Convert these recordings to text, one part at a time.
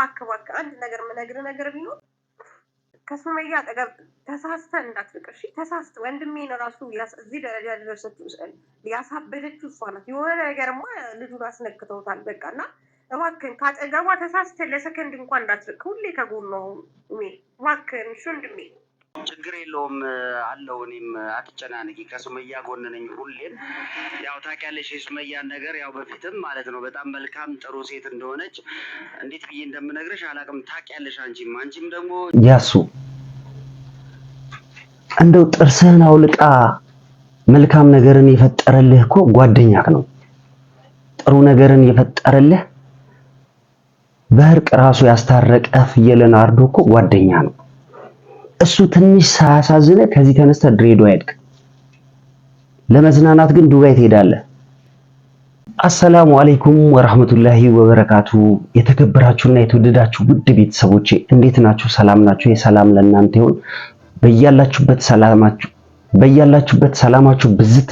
እባክህ አንድ ነገር ምነግር ነገር ቢኖር ከሱመያ አጠገብ ተሳስተህ እንዳትርቅ እሺ። ተሳስተ ወንድሜን ራሱ እዚህ ደረጃ ያደረሰችው ያሳበደችው እሷ ናት። የሆነ ነገርማ ልጁን አስነክተውታል። በቃ እና እባክህን ካጠገቧ ተሳስተህ ለሰከንድ እንኳን እንዳትርቅ። ሁሌ ከጎኗ እባክህን እሺ ወንድሜ። ችግር የለውም አለው። እኔም አትጨናነቂ፣ ከሱመያ ጎን ነኝ ሁሌም። ያው ታውቂያለሽ የሱመያን ነገር ያው በፊትም ማለት ነው በጣም መልካም ጥሩ ሴት እንደሆነች እንዴት ብዬ እንደምነግርሽ አላውቅም። ታውቂያለሽ አንቺም ደግሞ ያሱ እንደው ጥርስህን አውልቃ መልካም ነገርን የፈጠረልህ እኮ ጓደኛክ ነው። ጥሩ ነገርን የፈጠረልህ በእርቅ ራሱ ያስታረቀ ፍየልን አርዶ እኮ ጓደኛ ነው። እሱ ትንሽ ሳያሳዝነ ከዚህ ተነስተ ድሬዳዋ ሄድክ። ለመዝናናት ግን ዱባይ ትሄዳለህ። አሰላሙ አለይኩም ወራህመቱላሂ ወበረካቱ። የተከበራችሁና የተወደዳችሁ ውድ ቤተሰቦቼ እንዴት ናችሁ? ሰላም ናችሁ? የሰላም ለእናንተ ይሁን። በያላችሁበት ሰላማችሁ ብዝት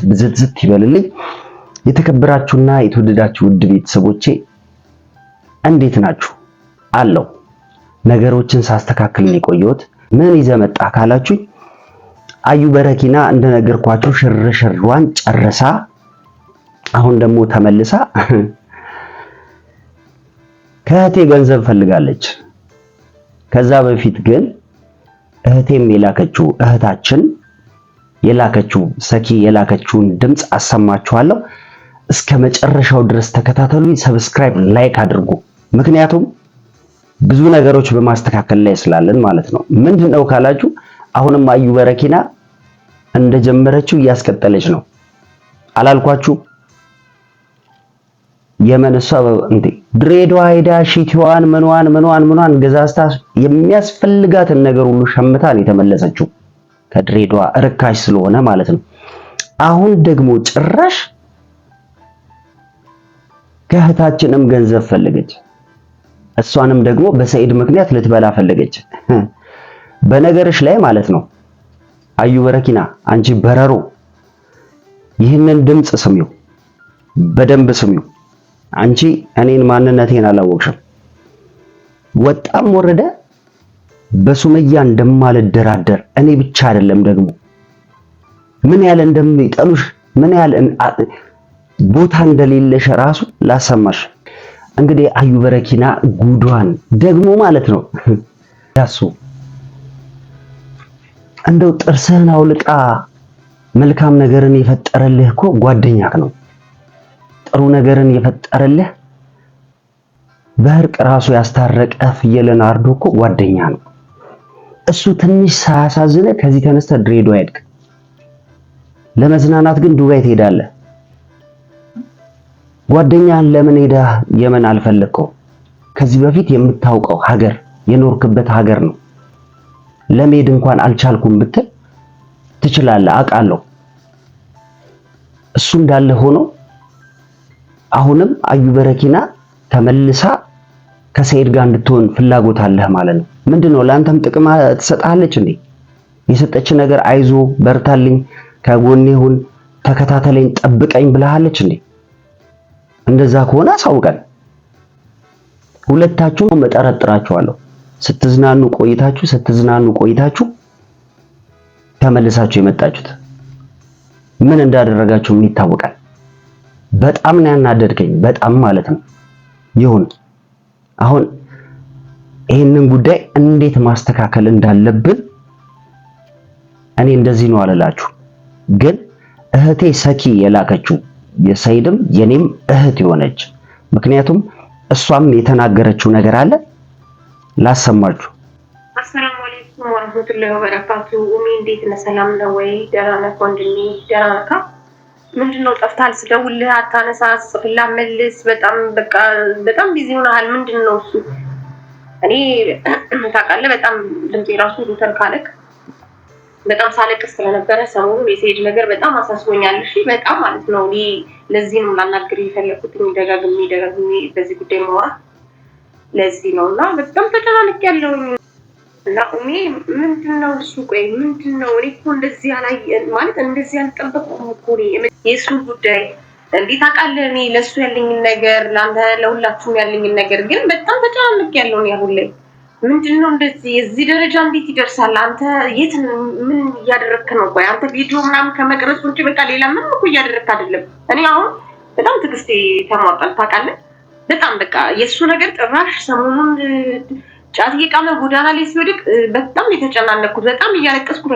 ይበልልኝ። የተከበራችሁና የተወደዳችሁ ውድ ቤተሰቦቼ እንዴት ናችሁ? አለው ነገሮችን ሳስተካክል ነው የቆየሁት። ምን ይዘህ መጣ ካላችሁ አዩ በረኪና እንደነገርኳችሁ ሽርሽሯን ጨርሳ አሁን ደግሞ ተመልሳ ከእህቴ ገንዘብ ፈልጋለች። ከዛ በፊት ግን እህቴም እህታችን የላከችው ሰኪ የላከችውን ድምጽ አሰማችኋለሁ። እስከ መጨረሻው ድረስ ተከታተሉኝ። ሰብስክራይብ፣ ላይክ አድርጉ። ምክንያቱም ብዙ ነገሮች በማስተካከል ላይ ስላለን ማለት ነው። ምንድነው ካላችሁ አሁንም አዩ በረኪና እንደጀመረችው እያስቀጠለች ነው አላልኳችሁ? የመነሷ እንዴ ድሬዳዋ ሄዳ ሺቲዋን ምንዋን ገዛስታ የሚያስፈልጋትን ነገር ሁሉ ሸምታን የተመለሰችው ከድሬዳዋ ርካሽ ስለሆነ ማለት ነው። አሁን ደግሞ ጭራሽ ከእህታችንም ገንዘብ ፈለገች። እሷንም ደግሞ በሰይድ ምክንያት ልትበላ ፈለገች። በነገርሽ ላይ ማለት ነው አዩ በረኪና አንቺ በረሮ ይህንን ድምጽ ስሚው፣ በደንብ ስሚው። አንቺ እኔን ማንነቴን አላወቅሽም። ወጣም ወረደ በሱመያ እንደማልደራደር እኔ ብቻ አይደለም ደግሞ ምን ያለ እንደሚጠሉሽ ምን ያለ ቦታ እንደሌለሽ ራሱ ላሰማሽ። እንግዲህ አዩ በረኪና ጉዷን ደግሞ ማለት ነው ያሱ እንደው ጥርስህን አውልቃ መልካም ነገርን የፈጠረልህ እኮ ጓደኛክ ነው። ጥሩ ነገርን የፈጠረልህ በእርቅ ራሱ ያስታረቀ ፍየልን አርዶ እኮ ጓደኛ ነው። እሱ ትንሽ ሳያሳዝነ ከዚህ ተነስተ ድሬዳዋ ሄድክ። ለመዝናናት ግን ዱባይ ትሄዳለህ። ጓደኛን ለምን ሄደህ የመን አልፈለከው? ከዚህ በፊት የምታውቀው ሀገር የኖርክበት ሀገር ነው። ለመሄድ እንኳን አልቻልኩም ብትል ትችላለህ፣ አውቃለሁ። እሱ እንዳለ ሆኖ አሁንም አዩ በረኪና ተመልሳ ከሰይድ ጋር እንድትሆን ፍላጎት አለህ ማለት ነው። ምንድነው ለአንተም ጥቅም ትሰጣለች እንዴ? የሰጠች ነገር አይዞ በርታልኝ፣ ከጎኔ ሁን፣ ተከታተለኝ፣ ጠብቀኝ ብለሃለች እንዴ? እንደዛ ከሆነ አሳውቀን። ሁለታችሁም መጠረጥራችኋለሁ። ስትዝናኑ ቆይታችሁ ተመልሳችሁ የመጣችሁት ምን እንዳደረጋችሁ ይታወቃል። በጣም ነው ያናደድከኝ፣ በጣም ማለት ነው። ይሁን አሁን ይሄንን ጉዳይ እንዴት ማስተካከል እንዳለብን እኔ እንደዚህ ነው አለላችሁ። ግን እህቴ ሰኪ የላከችው የሰይድም የኔም እህት የሆነች ምክንያቱም እሷም የተናገረችው ነገር አለ ላሰማችሁ። አሰላሙ አለይኩም ወራህመቱላሂ ወበረካቱ። ኡሚ እንዴት ነህ? ሰላም ነው ወይ? ደህና ነህ ወንድሜ? ደህና ነህ? ምንድነው ጠፍታል? ስደውልህ አታነሳ፣ ስጽፍልህ መልስ። በጣም ቢዚ ሆነሃል። ምንድነው እሱ? እኔ ታውቃለህ በጣም ድምጼ ራሱ ሩተር ካለክ በጣም ሳለቅስ ስለነበረ ሰሞኑን የሰይድ ነገር በጣም አሳስቦኛል። እሺ በጣም ማለት ነው። እኔ ለዚህ ነው ላናግር የፈለኩት ደጋግሜ በዚህ ጉዳይ ማውራት ለዚህ ነውና በጣም ተጨናንቄያለሁ። እና ኡሚ ምንድነው እሱ? ቆይ ምንድነው? እኔ እኮ እንደዚህ እንደዚህ አልጠበቅኩም እኮ የእሱ ጉዳይ እንዴት ታውቃለህ? እኔ ለሱ ያለኝን ነገር ለአንተ ለሁላችሁም ያለኝን ነገር ግን በጣም ተጨናንቄ ያለው ነው ያሁን ላይ። ምንድነው እንደዚህ እዚህ ደረጃ እንዴት ይደርሳል? አንተ የት ምን እያደረክ ነው? ቆይ አንተ ቪዲዮ ምናምን ከመቅረጽ ውጪ በቃ ሌላ ምን እኮ እያደረክ አይደለም። እኔ አሁን በጣም ትዕግስቴ ተሟጧል ታውቃለህ። በጣም በቃ የሱ ነገር ጭራሽ ሰሞኑን ጫት እየቃመ ጎዳና ላይ ሲወድቅ በጣም የተጨናነኩት በጣም እያለቀስኩ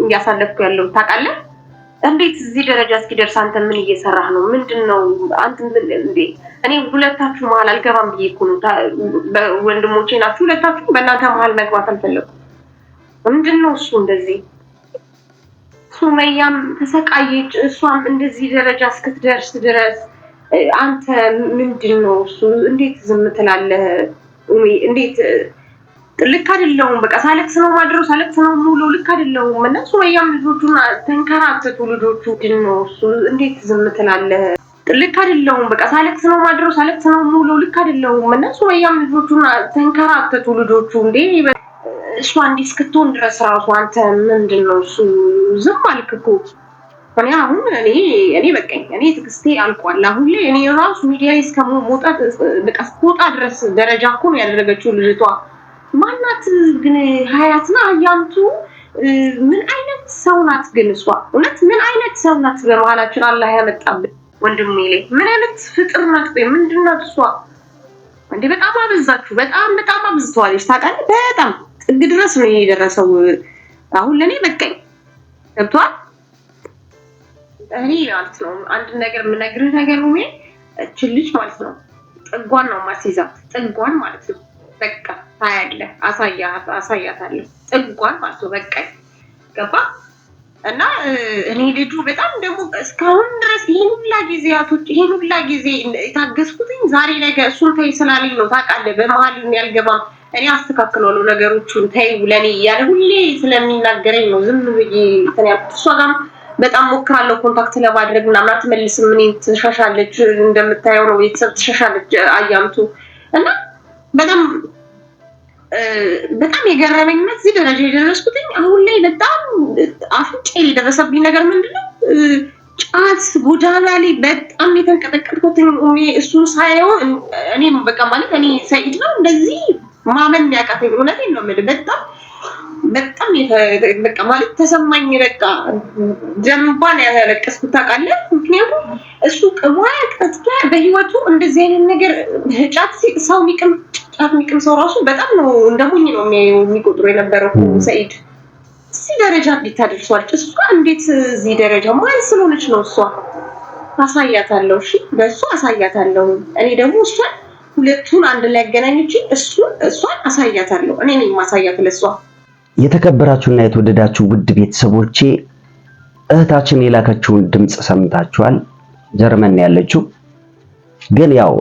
እያሳለፍኩ ያለው ታውቃለህ። እንዴት እዚህ ደረጃ እስኪደርስ አንተ ምን እየሰራህ ነው? ምንድነው አንተ ምን እንዴ? እኔ ሁለታችሁ መሀል አልገባም ብዬ እኮ ነው። ወንድሞቼ ናችሁ ሁለታችሁ፣ በእናንተ መሀል መግባት አልፈለኩም። ምንድነው እሱ እንደዚህ ሱመያም ተሰቃየች፣ እሷም እንደዚህ ደረጃ እስክትደርስ ድረስ አንተ ምንድነው እሱ? እንዴት ዝም ትላለህ? እንዴት ልክ አይደለሁም። በቃ ሳለቅስ ነው ማድረው፣ ሳለቅስ ነው ሙሉ ልክ አይደለሁም። እና ሱመያም ልጆቹን ተንከራተቱ ልጆቹ ነው እሱ እንዴት ዝም ትላለህ? ልክ አይደለሁም። በቃ ሳለቅስ ነው ማድረው፣ ሳለቅስ ነው ሙሉ ልክ አይደለሁም። እና ሱመያም ልጆቹን ተንከራተቱ ልጆቹ እንዴ እሷ እንዲህ እስክትሆን ድረስ ራሱ አንተ ምንድነው እሱ? ዝም አልክ እኮ። እኔ አሁን እኔ በቃኝ። እኔ ትዕግስቴ አልቋል። አሁን ላይ እኔ ራሱ ሚዲያ እስከመውጣት በቃ እስከወጣ ድረስ ደረጃ እኮ ነው ያደረገችው ልጅቷ። ማናት ግን ሀያትና አያንቱ ምን አይነት ሰው ናት ግን እሷ? እውነት ምን አይነት ሰው ናት? በመሀላችን አላህ ያመጣብን ወንድሜ ላይ ምን አይነት ፍጥር ናት? ወይ ምንድናት እሷ? እንዴ በጣም አበዛችሁ። በጣም አብዝተዋለች ታውቃለህ። በጣም ጥግ ድረስ ነው የደረሰው። አሁን ለኔ በቃኝ። ገብቷል? እኔ ማለት ነው አንድ ነገር የምነግርህ ነገር ነው። እቺ ልጅ ማለት ነው ጥጓን ነው ማስይዛት። ጥጓን ማለት ነው በቃ ታያለህ፣ አሳያታለሁ ጥጓን ማለት ነው። በቃ ገባ እና እኔ ልጁ በጣም ደግሞ እስካሁን ድረስ ይሄን ሁላ ጊዜ የታገስኩትኝ ዛሬ ነገ እሱን ተይ ስላለኝ ነው ታውቃለህ። በመሀል ያልገባም እኔ አስተካክለዋለሁ ነገሮቹን ተይው ለኔ እያለ ሁሌ ስለሚናገረኝ ነው ዝም ብዬ እንትን ያልኩት። እሷ ጋርም በጣም ሞክራለሁ ኮንታክት ለማድረግ ምናምን አትመልስም። እኔ ትሸሻለች፣ እንደምታየው ነው ቤተሰብ ትሸሻለች አያምቱ እና በጣም የገረመኝ እዚህ ደረጃ የደረስኩትኝ አሁን ላይ በጣም አፍንጫ የደረሰብኝ ነገር ምንድነው ጫት ጎዳና ላይ በጣም የተንቀጠቀጥኩትኝ እሱን ሳየው እኔም በቃ ማለት እኔ ሰኢድ ነው እንደዚህ ማመን ያቃተኝ። እውነቴን ነው የምልህ በጣም በቃ ማለት ተሰማኝ። በቃ ጀንባን ያለቀስኩት ታውቃለህ። ምክንያቱም እሱ ቅሟያቀጥታ በህይወቱ እንደዚህ አይነት ነገር ጫት ሰው የሚቅም ሰው ራሱ በጣም ነው እንደሞኝ ነው የሚቆጥሩ የነበረው ሰኢድ። እዚህ ደረጃ እንዴት ታደርሷለች እሷ? እንዴት እዚህ ደረጃ ማን ስለሆነች ነው እሷ? አሳያታለሁ። እሺ በእሱ አሳያታለሁ። እኔ ደግሞ እሷን ሁለቱን አንድ ላይ አገናኝቼ እሷን አሳያታለሁ። እኔ ነኝ ማሳያት ለሷ። የተከበራችሁና የተወደዳችሁ ውድ ቤተሰቦቼ እህታችን የላከችውን ድምጽ ሰምታችኋል። ጀርመን ያለችው ግን ያው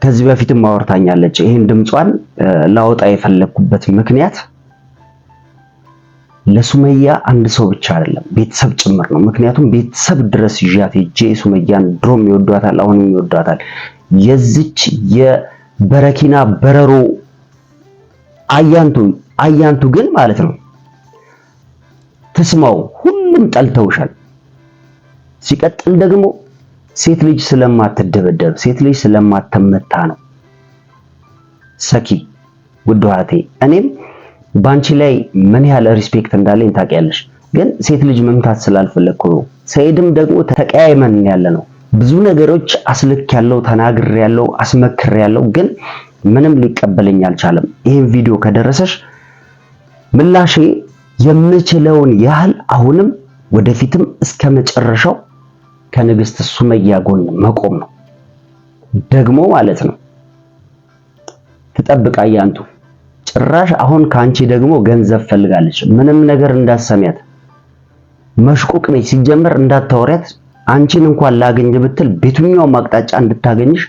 ከዚህ በፊትም ማወርታኛለች። ይሄን ድምጿን ላወጣ የፈለኩበት ምክንያት ለሱመያ አንድ ሰው ብቻ አይደለም ቤተሰብ ጭምር ነው። ምክንያቱም ቤተሰብ ድረስ ይዣት ሄጄ ሱመያን ድሮም ይወዷታል፣ አሁንም ይወዷታል። የዚች የበረኪና በረሮ አያንቱ ግን ማለት ነው ትስማው ሁሉም ጠልተውሻል። ሲቀጥል ደግሞ ሴት ልጅ ስለማትደበደብ ሴት ልጅ ስለማትመታ ነው። ሰኪ ውድ እህቴ እኔም ባንቺ ላይ ምን ያህል ሪስፔክት እንዳለኝ ታውቂያለሽ። ግን ሴት ልጅ መምታት ስላልፈለኩ ነው። ሰኢድም ደግሞ ተቀያይመን ያለ ነው። ብዙ ነገሮች አስልክ ያለው ተናግር ያለው አስመክር ያለው ግን ምንም ሊቀበለኝ አልቻለም። ይሄን ቪዲዮ ከደረሰሽ ምላሼ የምችለውን ያህል አሁንም ወደፊትም እስከ መጨረሻው ከንግስት ሱመያ ጎን መቆም ነው። ደግሞ ማለት ነው ትጠብቅ አያንቱ። ጭራሽ አሁን ካንቺ ደግሞ ገንዘብ ፈልጋለች። ምንም ነገር እንዳሰሚያት መሽቁቅ ነች። ሲጀመር እንዳታወሪያት። አንቺን እንኳን ላገኝ ብትል በየትኛውም አቅጣጫ እንድታገኝሽ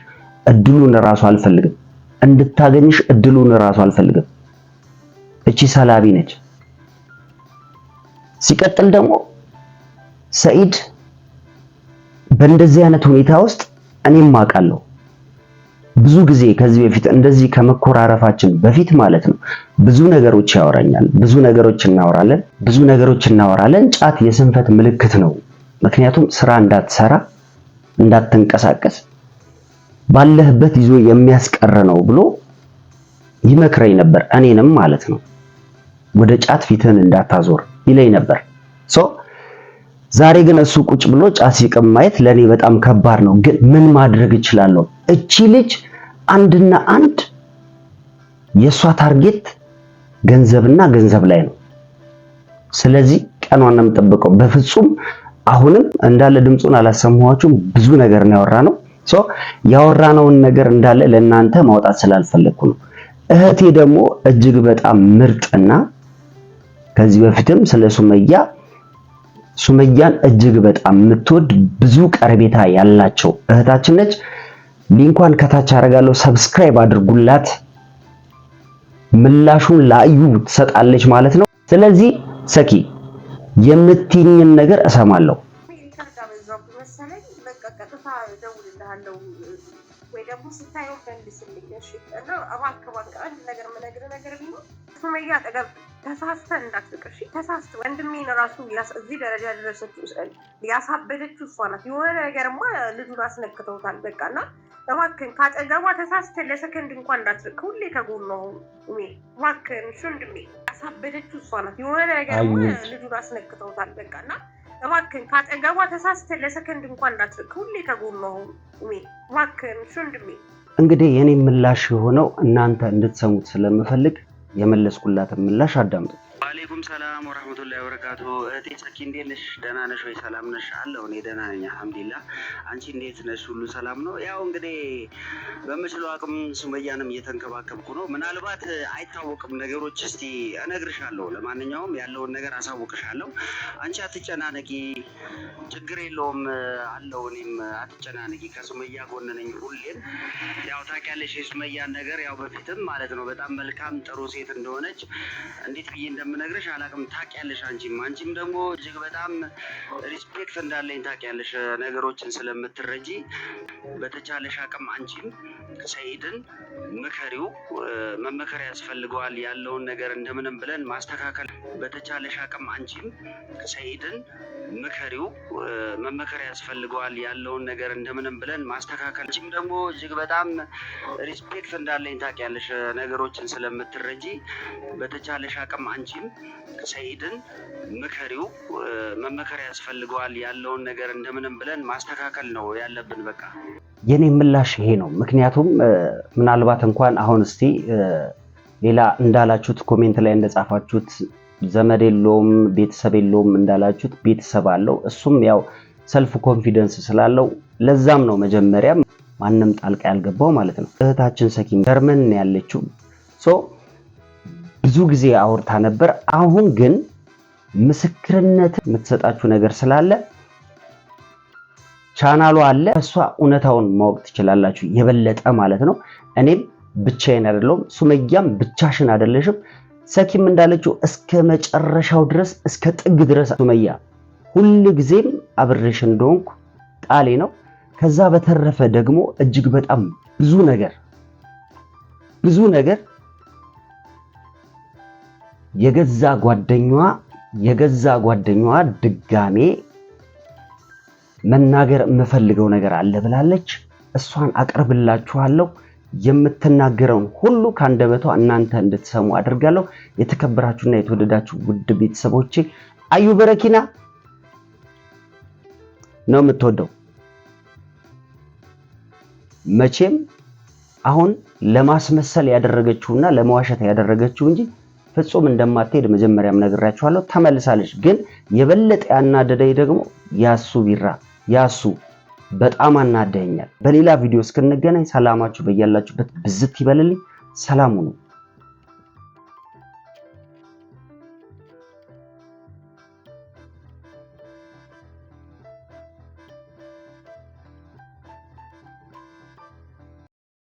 እድሉን ራሱ አልፈልግም። እንድታገኝሽ እድሉን ራሱ አልፈልግም። እቺ ሰላቢ ነች። ሲቀጥል ደግሞ ሰኢድ በእንደዚህ አይነት ሁኔታ ውስጥ እኔም አውቃለሁ። ብዙ ጊዜ ከዚህ በፊት እንደዚህ ከመኮራረፋችን በፊት ማለት ነው ብዙ ነገሮች ያወራኛል። ብዙ ነገሮች እናወራለን። ጫት የስንፈት ምልክት ነው። ምክንያቱም ስራ እንዳትሰራ እንዳትንቀሳቀስ ባለህበት ይዞ የሚያስቀር ነው ብሎ ይመክረኝ ነበር። እኔንም ማለት ነው ወደ ጫት ፊትህን እንዳታዞር ይለኝ ነበር። ዛሬ ግን እሱ ቁጭ ብሎ ጫት ሲቅም ማየት ለኔ በጣም ከባድ ነው። ግን ምን ማድረግ እችላለሁ? እቺ ልጅ አንድና አንድ የሷ ታርጌት ገንዘብና ገንዘብ ላይ ነው። ስለዚህ ቀኗን ነው የምጠብቀው። በፍጹም አሁንም እንዳለ ድምጹን አላሰማኋችሁም። ብዙ ነገር ነው ያወራነው። ያወራነውን ነገር እንዳለ ለእናንተ ማውጣት ስላልፈለኩ ነው። እህቴ ደግሞ እጅግ በጣም ምርጥና ከዚህ በፊትም ስለ ሱመያን እጅግ በጣም የምትወድ ብዙ ቀረቤታ ያላቸው እህታችን ነች። ሊንኳን ከታች አደርጋለሁ። ሰብስክራይብ አድርጉላት። ምላሹን ለአዩ ትሰጣለች ማለት ነው። ስለዚህ ሰኪ የምትይኝን ነገር እሰማለሁ። ሱመያ አጠገብ ተሳስተህ እንዳትቀር እሺ። ተሳስተህ ወንድሜን ራሱ እዚህ ደረጃ ያደረሰችው ያሳበደችው እሷ ናት። የሆነ ነገርማ ልጁን አስነክተውታል። በቃና እባክህን ካጠገቧ ተሳስተህ ለሰከንድ እንኳን እንዳትርቅ። ሁሌ ከጎኗ ነው። እባክህን እሺ ወንድሜ፣ ያሳበደችው እሷ ናት። የሆነ ነገርማ ልጁን አስነክተውታል። በቃና እባክህን ካጠገቧ ተሳስተህ ለሰከንድ እንኳን እንዳትርቅ። ሁሌ ከጎኗ ነው። እባክህን እሺ ወንድሜ። እንግዲህ የኔ ምላሽ የሆነው እናንተ እንድትሰሙት ስለምፈልግ የመለስኩላትን ምላሽ አዳምጡ። ወአለይኩም ሰላም ወራህመቱላሂ ወበረካቱ። እህቴ ሰኪ እንዴት ነሽ? ደህና ነሽ ወይ? ሰላም ነሽ? አለሁ እኔ ደህና ነኝ አልሐምዱሊላህ። አንቺ እንዴት ነሽ? ሁሉ ሰላም ነው? ያው እንግዲህ በምችለው አቅም ሱመያንም እየተንከባከብኩ ነው። ምናልባት አይታወቅም ነገሮች፣ እስቲ እነግርሻለሁ። ለማንኛውም ያለውን ነገር አሳውቅሻለሁ። አንቺ አትጨናነቂ፣ ችግር የለውም አለሁ እኔም፣ አትጨናነቂ። ከሱመያ ጎን ነኝ ሁሌም። ያው ታውቂያለሽ የሱመያን ነገር ያው በፊትም ማለት ነው በጣም መልካም ጥሩ ሴት እንደሆነች እንዴት ብዬ እንደምነግርሽ አላውቅም። ታውቂያለሽ አንቺም ደግሞ እጅግ በጣም ሪስፔክት እንዳለኝ ታውቂያለሽ፣ ነገሮችን ስለምትረጂ። በተቻለሽ አቅም አንቺም ሰኢድን ምከሪው፣ መመከር ያስፈልገዋል። ያለውን ነገር እንደምንም ብለን ማስተካከል። በተቻለሽ አቅም አንቺም ሰኢድን ምከሪው፣ መመከር ያስፈልገዋል። ያለውን ነገር እንደምንም ብለን ማስተካከል። አንቺም ደግሞ እጅግ በጣም ሪስፔክት እንዳለኝ ታውቂያለሽ፣ ነገሮችን ስለምትረጂ። በተቻለሽ አቅም አንቺም ሰኢድን ምከሪው፣ መመከር ያስፈልገዋል። ያለውን ነገር እንደምንም ብለን ማስተካከል ነው ያለብን። በቃ የኔ ምላሽ ይሄ ነው። ምክንያቱም ምናልባት እንኳን አሁን እስቲ ሌላ እንዳላችሁት ኮሜንት ላይ እንደጻፋችሁት ዘመድ የለውም ቤተሰብ የለውም እንዳላችሁት ቤተሰብ አለው። እሱም ያው ሰልፍ ኮንፊደንስ ስላለው ለዛም ነው መጀመሪያ ማንም ጣልቃ ያልገባው ማለት ነው። እህታችን ሰኪም ጀርመን ያለችው ብዙ ጊዜ አውርታ ነበር። አሁን ግን ምስክርነት የምትሰጣችሁ ነገር ስላለ ቻናሉ አለ፣ እሷ እውነታውን ማወቅ ትችላላችሁ የበለጠ ማለት ነው። እኔም ብቻዬን አይደለም፣ ሱመያም ብቻሽን አይደለሽም። ሰኪም እንዳለችው እስከ መጨረሻው ድረስ እስከ ጥግ ድረስ ሱመያ ሁሉ ጊዜም አብሬሽ እንደሆንኩ ቃሌ ነው። ከዛ በተረፈ ደግሞ እጅግ በጣም ብዙ ነገር የገዛ ጓደኛዋ ድጋሜ መናገር የምፈልገው ነገር አለ ብላለች። እሷን አቀርብላችኋለሁ። የምትናገረውን ሁሉ ካንደበቷ እናንተ እንድትሰሙ አድርጋለሁ። የተከበራችሁና የተወደዳችሁ ውድ ቤተሰቦቼ አዩ በረኪና ነው የምትወደው። መቼም አሁን ለማስመሰል ያደረገችውና ለመዋሸት ያደረገችው እንጂ ፍጹም እንደማትሄድ መጀመሪያም ነግራችኋለሁ። ተመልሳለች። ግን የበለጠ ያናደደኝ ደግሞ ያሱ በጣም አናደኛል። በሌላ ቪዲዮ እስክንገናኝ ሰላማችሁ በያላችሁበት ብዝት ይበልልኝ። ሰላም ሁኑ።